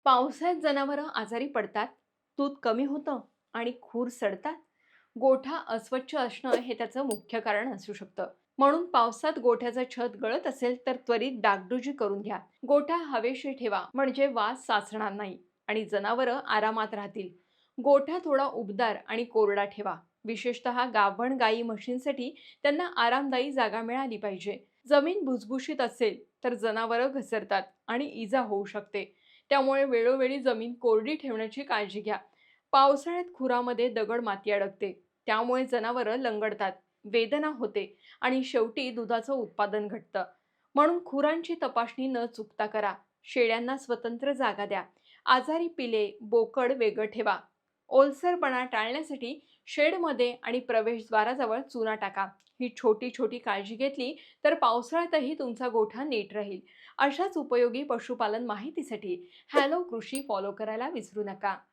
पावसाळ्यात जनावरं आजारी पडतात, दूध कमी होतं आणि खूर सडतात. गोठा अस्वच्छ असणं हे त्याचं मुख्य कारण असू शकतं. म्हणून पावसात गोठ्याचं छत गळत असेल तर त्वरित डागडुजी करून घ्या. गोठा हवेशीर ठेवा म्हणजे वास साचणार नाही आणि जनावरं आरामात राहतील. गोठा थोडा उबदार आणि कोरडा ठेवा. विशेषतः गाभण गाई म्हशींसाठी त्यांना आरामदायी जागा मिळाली पाहिजे. जमीन भुसभुशीत असेल तर जनावरं घसरतात आणि इजा होऊ शकते. त्यामुळे वेळोवेळी जमीन कोरडी ठेवण्याची काळजी घ्या. पावसाळ्यात खुरामध्ये दगड माती अडकते. त्यामुळे जनावरं लंगडतात, वेदना होते आणि शेवटी दुधाचं उत्पादन घटतं. म्हणून खुरांची तपासणी न चुकता करा. शेळ्यांना स्वतंत्र जागा द्या. आजारी पिले, बोकड वेगळं ठेवा. ओलसरपणा टाळण्यासाठी शेडमध्ये आणि प्रवेशद्वाराजवळ चुना टाका. ही छोटी छोटी काळजी घेतली तर पावसाळ्यातही तुमचा गोठा नीट राहील. अशाच उपयोगी पशुपालन माहितीसाठी हॅलो कृषी फॉलो करायला विसरू नका.